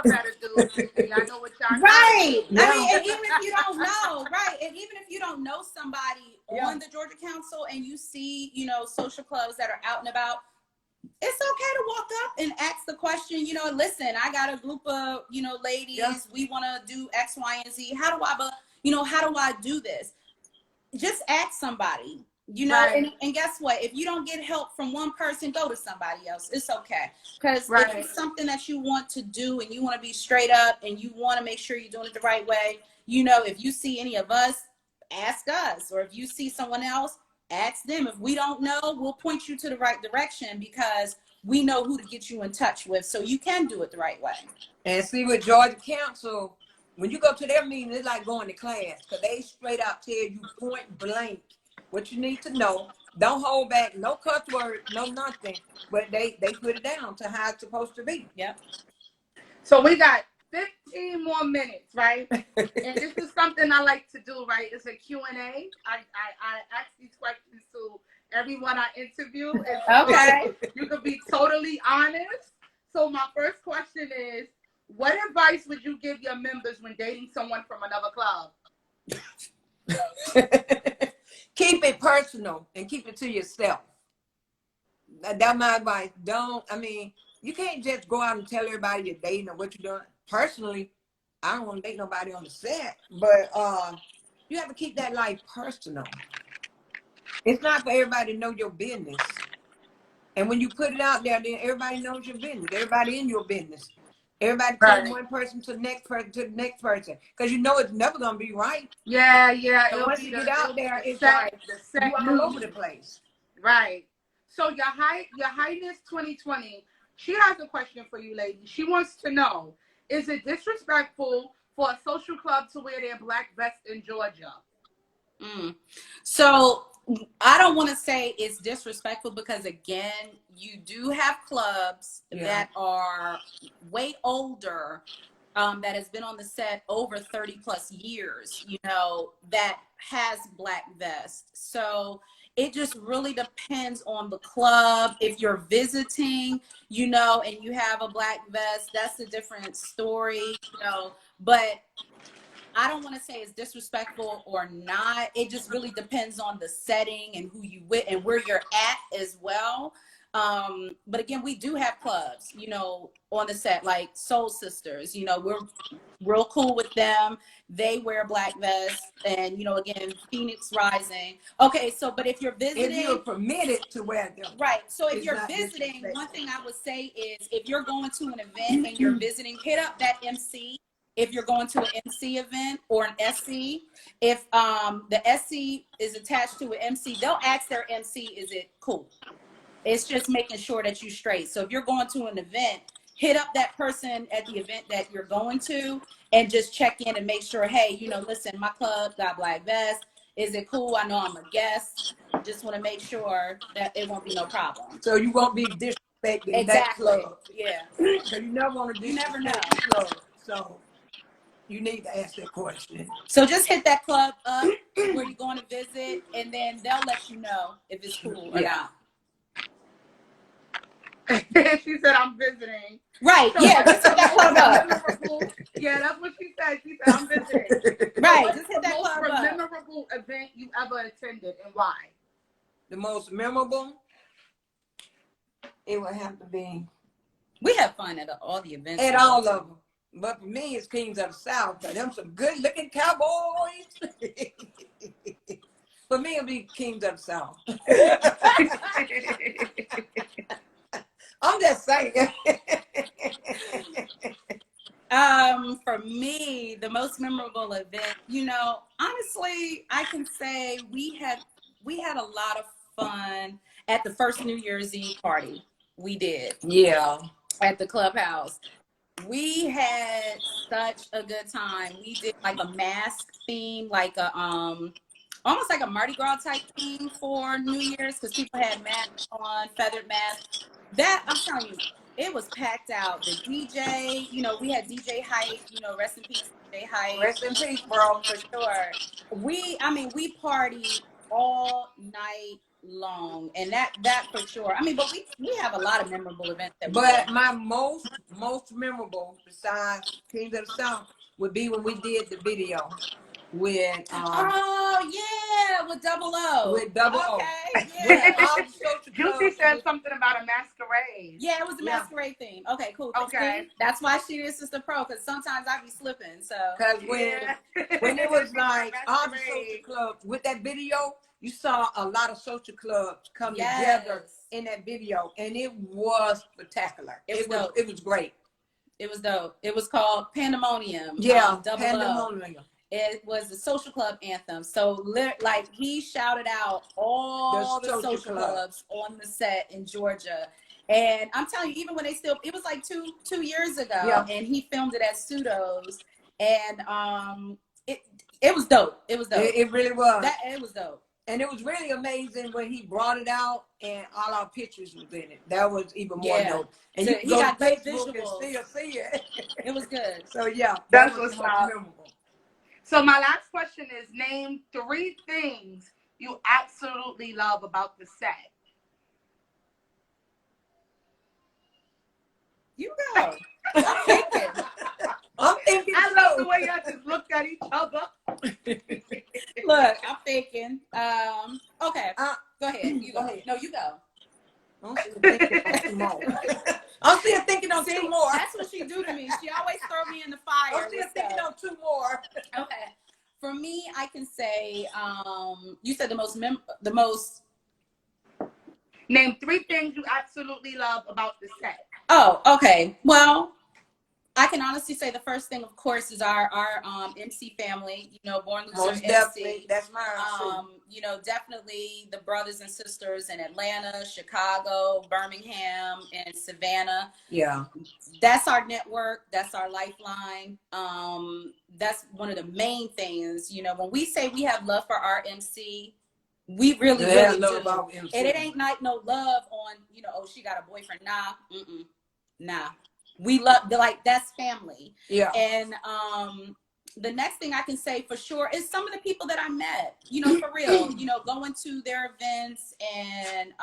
better do it. Y'all know what y'all Right. I mean, and even if you don't know, and even if you don't know somebody on the Georgia Council and you see, social clubs that are out and about, it's okay to walk up and ask the question, listen, I got a group of, ladies, we want to do X, Y, and Z. How do I do this? Just ask somebody, and guess what? If you don't get help from one person, go to somebody else. It's okay. Because if it's something that you want to do and you want to be straight up and you want to make sure you're doing it the right way, if you see any of us ask us. Or if you see someone else, ask them. If we don't know, we'll point you to the right direction, because we know who to get you in touch with, so you can do it the right way. And see, with Georgia Council, when you go to their meeting, it's like going to class, because they straight out tell you point blank what you need to know. Don't hold back, no cuss word, no nothing. But they put it down to how it's supposed to be. Yep. So we got 15 more minutes, right? And this is something I like to do, right? It's a Q&A. I ask these questions to everyone I interview. And Okay. You could be totally honest. So my first question is, what advice would you give your members when dating someone from another club? Keep it personal and keep it to yourself. That's my advice. You can't just go out and tell everybody you're dating or what you're doing. Personally, I don't want to date nobody on the set, but you have to keep that life personal. It's not for everybody to know your business. And when you put it out there, then everybody knows your business. Everybody in your business. Everybody telling one person to the next person to the next person, because you know it's never gonna be right. Yeah. And once you get out there, it's like you all over the place. Right. So your Highness 2020, she has a question for you, lady. She wants to know: is it disrespectful for a social club to wear their black vest in Georgia? So I don't want to say it's disrespectful, because again, you do have clubs that are way older, that has been on the set over 30 plus years, that has black vests. So it just really depends on the club. If you're visiting, and you have a black vest, that's a different story, but I don't want to say it's disrespectful or not. It just really depends on the setting and who you with and where you're at as well. But again, we do have clubs, on the set, like Soul Sisters. We're real cool with them. They wear black vests, and again, Phoenix Rising. Okay, so but if you're visiting, if you're permitted to wear them, right? So if you're visiting, one thing I would say is, if you're going to an event and you're visiting, hit up that MC. If you're going to an MC event or an SC, if the SC is attached to an MC, they'll ask their MC, is it cool? It's just making sure that you're straight. So if you're going to an event, hit up that person at the event that you're going to and just check in and make sure, hey, listen, my club got black vests. Is it cool? I know I'm a guest. Just want to make sure that it won't be no problem. So you won't be disrespecting that club. Yeah. So you never want to disrespect the club. So you need to ask that question. So just hit that club up where you're going to visit, and then they'll let you know if it's cool or not. She said, I'm visiting. Right, so just hit that club up. Yeah, that's what she said. She said, I'm visiting. Right, just hit that club up. What's the most memorable event you ever attended, and why? The most memorable? It would have to be. We have fun at all the events. At all of them. But for me, it's Kings of the South. But them some good looking cowboys. For me, it'll be Kings of the South. I'm just saying. For me, the most memorable event, honestly, I can say we had a lot of fun at the first New Year's Eve party. We did. Yeah. At the clubhouse. We had such a good time. We did like a mask theme, like a almost like a Mardi Gras type theme for New Year's, because people had masks on, feathered masks. That, I'm telling you, it was packed out. The DJ, we had DJ Hype, rest in peace, DJ Hype. Rest in peace, bro. For sure. We partied all night long, and that for sure. But we have a lot of memorable events. But my most memorable, besides Kings of the South, would be when we did the video with with Double O. With Double O. Okay, yeah. Juicy said something about a masquerade. Yeah, it was a masquerade theme. Okay, cool. Okay. That's why she is Sister Pro, because sometimes I be slipping. So because when it was like all the social clubs with that video, you saw a lot of social clubs come together in that video, and it was spectacular. It was great. It was dope. It was called Pandemonium. Yeah, Double Pandemonium. O. it was the social club anthem. So like he shouted out all the social clubs on the set in Georgia. And I'm telling you, even when it was like two years ago, and he filmed it at Pseudos, and it was dope. It was dope. It really was. It was dope. And it was really amazing when he brought it out and all our pictures was in it. That was even more dope. And so you go got to Facebook visuals. and still see it. It was good. So yeah, that's what's memorable. So my last question is, name 3 things you absolutely love about the set. You go. I'm thinking. I love the way y'all just looked at each other. Look, I'm thinking. Okay. Go ahead. You go ahead. No, you go. I'm still thinking on 2 more. I'm still thinking on 2 more. That's what she do to me. She always throw me in the fire. I'm still thinking on 2 more. Okay. For me, I can say, you said the most. Name 3 things you absolutely love about the set. Oh, okay. Well, I can honestly say the first thing, of course, is our MC family. You know, Born Loser MC. That's mine. You know, definitely the brothers and sisters in Atlanta, Chicago, Birmingham, and Savannah. Yeah. That's our network. That's our lifeline. That's one of the main things. You know, when we say we have love for our MC, we really do. About MC. And it ain't like no love on, you know, oh, she got a boyfriend. Nah. We love that's family. Yeah. And the next thing I can say for sure is some of the people that I met, you know, for real, you know, going to their events and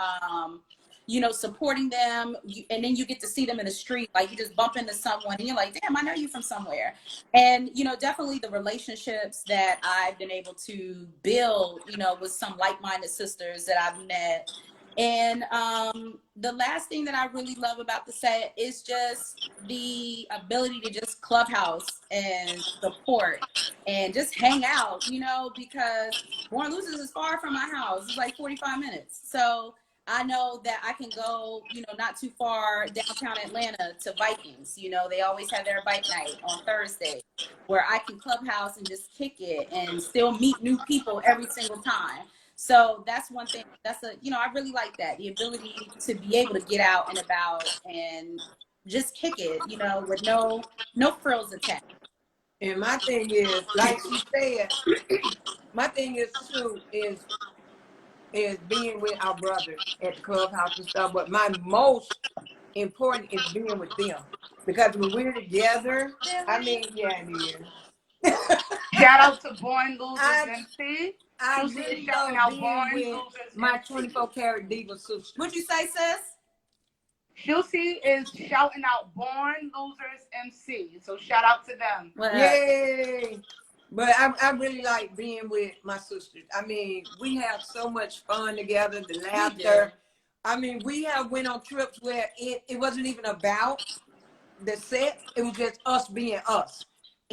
you know, supporting them, and then you get to see them in the street, like you just bump into someone and you're like, damn, I know you from somewhere. And you know, definitely the relationships that I've been able to build, you know, with some like-minded sisters that I've met. And the last thing that I really love about the set is just the ability to just clubhouse and support and just hang out, you know, because Born Losers is far from my house. It's like 45 minutes. So I know that I can go, you know, not too far downtown Atlanta to Vikings. You know, they always have their bike night on Thursday where I can clubhouse and just kick it and still meet new people every single time. So that's one thing. You know, I really like that. The ability to be able to get out and about and just kick it, you know, with no frills attached. And my thing is, like she said, my thing is too, is being with our brothers at the clubhouse and stuff. But my most important is being with them. Because when we're together, I mean, yeah, it is. Shout out to Born Losers MC. I really love being with my 24 karat diva sister. What'd you say, sis? Shulcy is shouting out Born Losers MC. So shout out to them. Yay! But I really like being with my sisters. I mean, we have so much fun together, the laughter. I mean, we have went on trips where it wasn't even about the set. It was just us being us.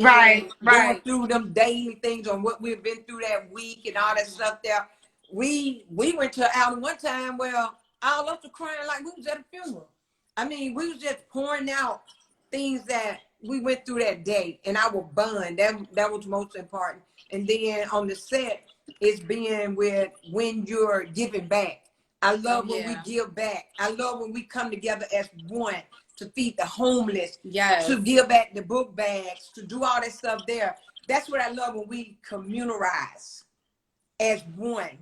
Right. Going through them daily things on what we've been through that week and all that stuff there. We went to an outing one time where all of us were crying like we was at a funeral. I mean, we was just pouring out things that we went through that day, and our bond, that was most important. And then on the set, it's being with when you're giving back. I love when we give back. I love when we come together as one to feed the homeless, to give back the book bags, to do all that stuff there. That's what I love when we communalize as one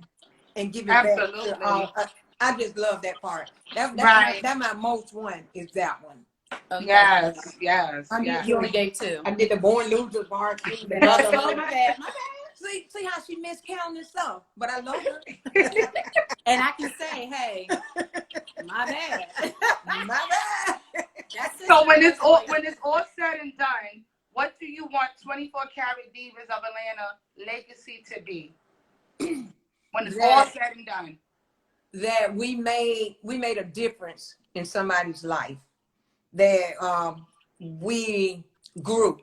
and give it back to all. I just love that part. That's my most one is that one. Okay. Yes. You only gave 2. I did the Born Losers part. Oh, my bad. See how she miscounting stuff, but I love her. And I can say, hey, my bad. My bad. That's it. So when it's all said and done, what do you want 24 Karat Divas of Atlanta legacy to be? When it's all said and done. That we made a difference in somebody's life. That we grew.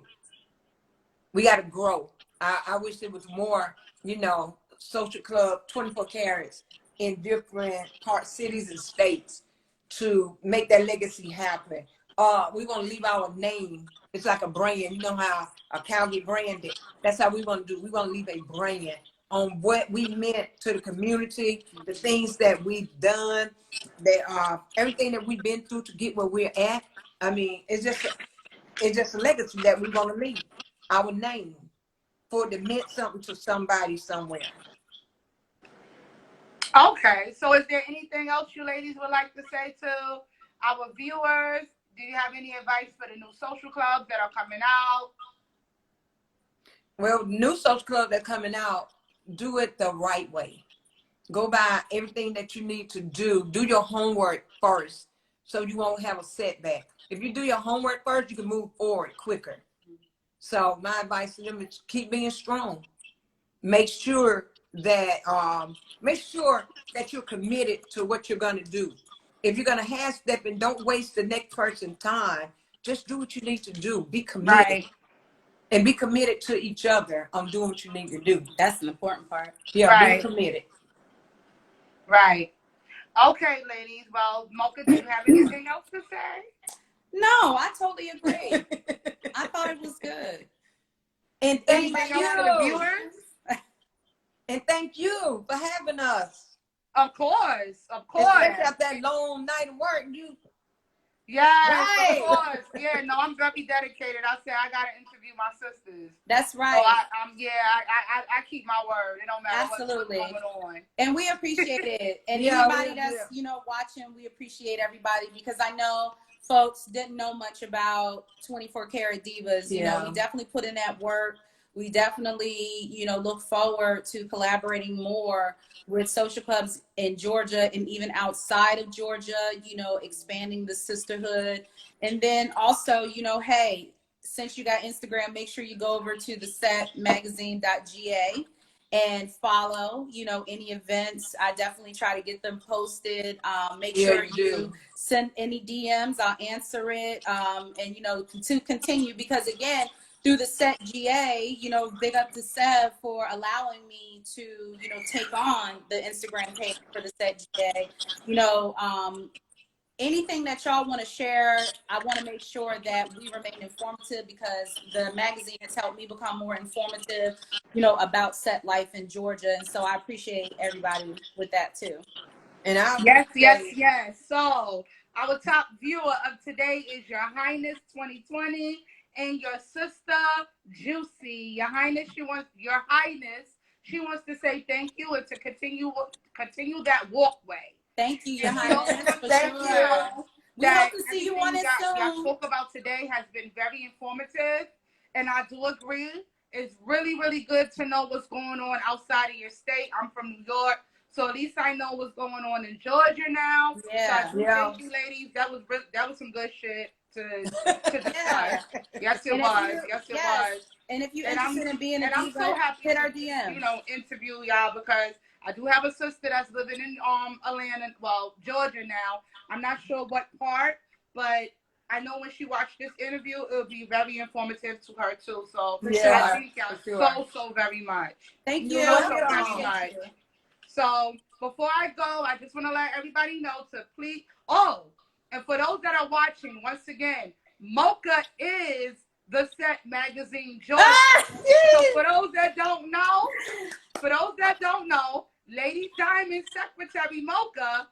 We got to grow. I wish there was more, you know, social club, 24 carats in different cities and states to make that legacy happen. We're going to leave our name It's like a brand. You know how a cow get branded? That's how we want to do. We want to leave a brand on what we meant to the community, the things that we've done, that everything that we've been through to get where we're at. I mean, it's just a legacy that we want to leave. Our name, for it to meant something to somebody somewhere. Okay, so is there anything else you ladies would like to say to our viewers? Do you have any advice for the new social clubs that are coming out? Well, new social clubs that are coming out, do it the right way. Go by everything that you need to do. Do your homework first so you won't have a setback. If you do your homework first, you can move forward quicker. So my advice to them is keep being strong. Make sure that you're committed to what you're going to do. If you're going to half step and don't waste the next person's time, just do what you need to do. Be committed. Right. And be committed to each other on doing what you need to do. That's an important part. Yeah, right. Be committed. Right. Okay, ladies. Well, Mocha, do you have anything else to say? No, I totally agree. I thought it was good. And anything else for the viewers? And thank you for having us. Of course. Especially after that long night of work, Yes, right. Of course. Yeah, no, I'm very dedicated. I said I gotta interview my sisters. That's right. So I keep my word. It don't matter Absolutely. what's going on. And we appreciate it. And anybody that's watching, we appreciate everybody, because I know folks didn't know much about 24 Karat Divas. You know, we definitely put in that work. We definitely, look forward to collaborating more with social clubs in Georgia and even outside of Georgia, expanding the sisterhood. And then also, hey, since you got Instagram, make sure you go over to the setmagazine.ga and follow, any events. I definitely try to get them posted. Make sure you send any DMs. I'll answer it. And, to continue, because again, through the Set GA, big up to Sev for allowing me to, take on the Instagram page for the Set GA. Anything that y'all want to share, I want to make sure that we remain informative, because the magazine has helped me become more informative, about set life in Georgia. And so I appreciate everybody with that too. And yes. So our top viewer of today is Your Highness 2020. And your sister, Juicy. Your Highness, she wants to say thank you and to continue that walkway. Thank you, Your Highness. Thank you. We hope to see you on it soon. Y'all spoke about today has been very informative, and I do agree. It's really, really good to know what's going on outside of your state. I'm from New York, so at least I know what's going on in Georgia now. Yeah. So thank you, ladies. That was some good shit to discuss. Yes, it was. And if you're interested in being a diva, I'm so happy hit our DM. Interview y'all, because I do have a sister that's living in Atlanta, Georgia now. I'm not sure what part, but I know when she watched this interview, it'll be very informative to her too. So I thank y'all so very much. Thank you. So very much. So before I go, I just want to let everybody know to please. And for those that are watching, once again, Mocha is the Set Magazine Georgia. So for those that don't know, Lady Diamond Secretary Mocha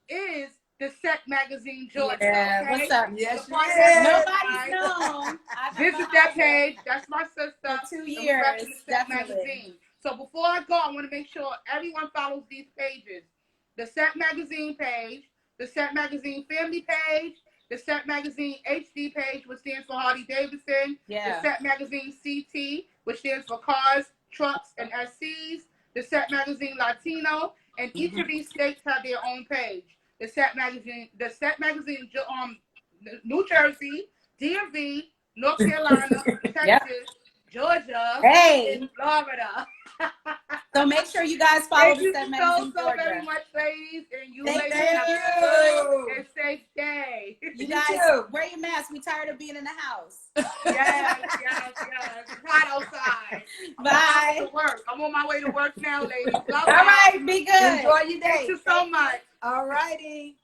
is the Set Magazine Georgia. Yeah, okay? What's up? Yes, Nobody's known. Visit that page. That's my sister. For 2 years, definitely. Magazine. So before I go, I want to make sure everyone follows these pages. The Set Magazine page, the Set Magazine Family page, the Set Magazine HD page, which stands for Harley Davidson, the Set Magazine CT, which stands for Cars, Trucks, and SCs, the Set Magazine Latino, and each of these states have their own page. The Set Magazine, New Jersey, DMV, North Carolina, Texas, Georgia, and Florida. So make sure you guys follow the Set Magazine Thank you so very much, ladies. And you ladies have a good and safe day. You guys, wear your mask. We're tired of being in the house. Yes. It's hot outside. Bye. I'm on my way to work now, ladies. All right, be good. Enjoy your day. Thank you so much. All righty.